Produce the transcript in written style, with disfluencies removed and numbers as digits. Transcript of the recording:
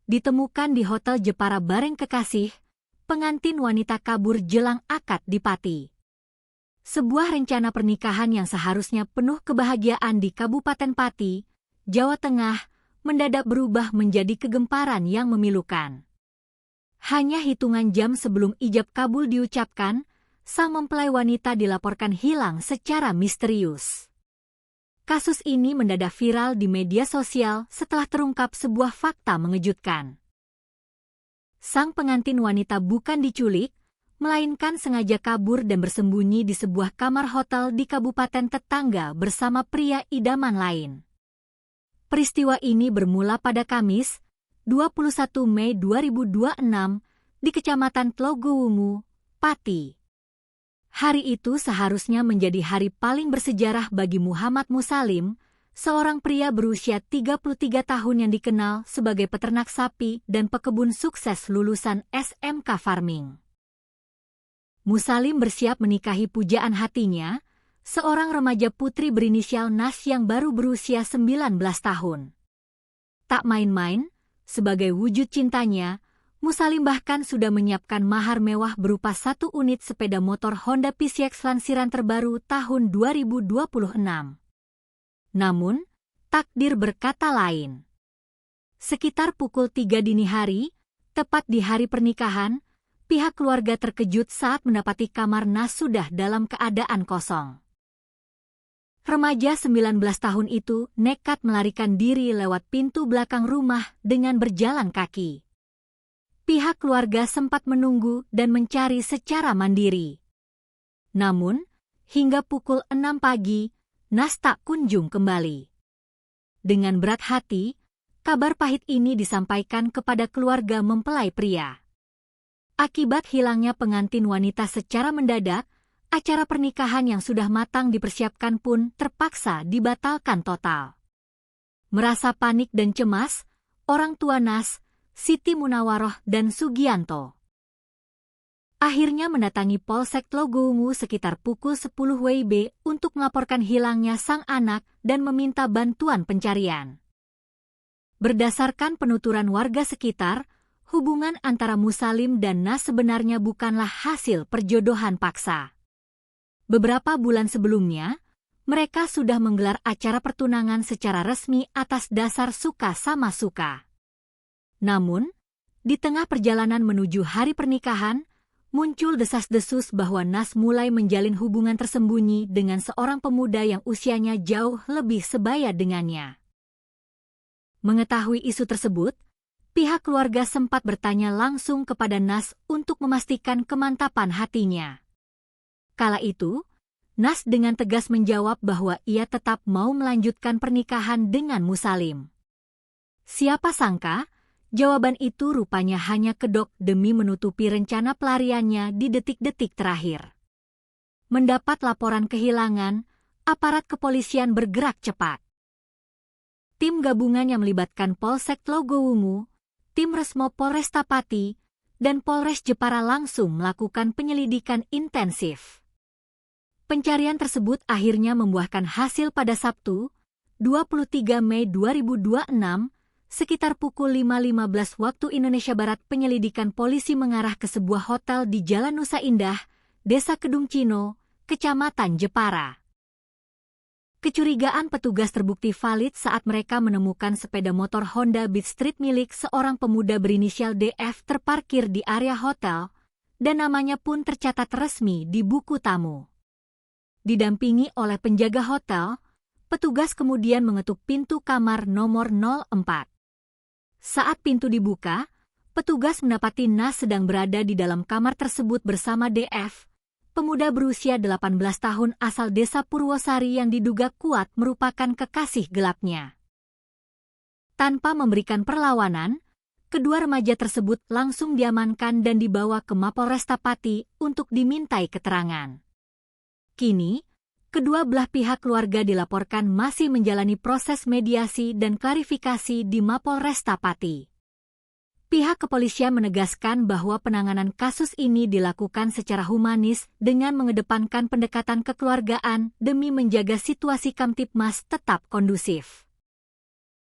ditemukan di Hotel Jepara bareng kekasih, pengantin wanita kabur jelang akad di Pati. Sebuah rencana pernikahan yang seharusnya penuh kebahagiaan di Kabupaten Pati, Jawa Tengah, mendadak berubah menjadi kegemparan yang memilukan. Hanya hitungan jam sebelum ijab kabul diucapkan, sang mempelai wanita dilaporkan hilang secara misterius. Kasus ini mendadak viral di media sosial setelah terungkap sebuah fakta mengejutkan. Sang pengantin wanita bukan diculik, melainkan sengaja kabur dan bersembunyi di sebuah kamar hotel di kabupaten tetangga bersama pria idaman lain. Peristiwa ini bermula pada Kamis, 21 Mei 2026, di Kecamatan Tlogowungu, Pati. Hari itu seharusnya menjadi hari paling bersejarah bagi Muhammad Musalim, seorang pria berusia 33 tahun yang dikenal sebagai peternak sapi dan pekebun sukses lulusan SMK Farming. Musalim bersiap menikahi pujaan hatinya, seorang remaja putri berinisial Nas yang baru berusia 19 tahun. Tak main-main, sebagai wujud cintanya, Musalim bahkan sudah menyiapkan mahar mewah berupa 1 unit sepeda motor Honda PCX lansiran terbaru tahun 2026. Namun, takdir berkata lain. Sekitar pukul 3 dini hari, tepat di hari pernikahan, pihak keluarga terkejut saat mendapati kamar Nas sudah dalam keadaan kosong. Remaja 19 tahun itu nekat melarikan diri lewat pintu belakang rumah dengan berjalan kaki. Pihak keluarga sempat menunggu dan mencari secara mandiri. Namun, hingga pukul 6 pagi, Nas tak kunjung kembali. Dengan berat hati, kabar pahit ini disampaikan kepada keluarga mempelai pria. Akibat hilangnya pengantin wanita secara mendadak, acara pernikahan yang sudah matang dipersiapkan pun terpaksa dibatalkan total. Merasa panik dan cemas, orang tua Nas, Siti Munawaroh dan Sugianto akhirnya mendatangi Polsek Tlogowungu sekitar pukul 10 WIB untuk melaporkan hilangnya sang anak dan meminta bantuan pencarian. Berdasarkan penuturan warga sekitar, hubungan antara Musalim dan Nas sebenarnya bukanlah hasil perjodohan paksa. Beberapa bulan sebelumnya, mereka sudah menggelar acara pertunangan secara resmi atas dasar suka sama suka. Namun, di tengah perjalanan menuju hari pernikahan, muncul desas-desus bahwa Nas mulai menjalin hubungan tersembunyi dengan seorang pemuda yang usianya jauh lebih sebaya dengannya. Mengetahui isu tersebut, pihak keluarga sempat bertanya langsung kepada Nas untuk memastikan kemantapan hatinya. Kala itu, Nas dengan tegas menjawab bahwa ia tetap mau melanjutkan pernikahan dengan Musalim. Siapa sangka, jawaban itu rupanya hanya kedok demi menutupi rencana pelariannya di detik-detik terakhir. Mendapat laporan kehilangan, aparat kepolisian bergerak cepat. Tim gabungan yang melibatkan Polsek Tlogowungu, tim Resmo Polresta Pati, dan Polres Jepara langsung melakukan penyelidikan intensif. Pencarian tersebut akhirnya membuahkan hasil pada Sabtu, 23 Mei 2026, sekitar pukul 5.15 waktu Indonesia Barat. Penyelidikan polisi mengarah ke sebuah hotel di Jalan Nusa Indah, Desa Kedung Cino, Kecamatan Jepara. Kecurigaan petugas terbukti valid saat mereka menemukan sepeda motor Honda Beat Street milik seorang pemuda berinisial DF terparkir di area hotel, dan namanya pun tercatat resmi di buku tamu. Didampingi oleh penjaga hotel, petugas kemudian mengetuk pintu kamar nomor 04. Saat pintu dibuka, petugas mendapati Nas sedang berada di dalam kamar tersebut bersama DF, pemuda berusia 18 tahun asal desa Purwosari yang diduga kuat merupakan kekasih gelapnya. Tanpa memberikan perlawanan, kedua remaja tersebut langsung diamankan dan dibawa ke Mapolresta Pati untuk dimintai keterangan. Kini, kedua belah pihak keluarga dilaporkan masih menjalani proses mediasi dan klarifikasi di Mapolresta Pati. Pihak kepolisian menegaskan bahwa penanganan kasus ini dilakukan secara humanis dengan mengedepankan pendekatan kekeluargaan demi menjaga situasi Kamtipmas tetap kondusif.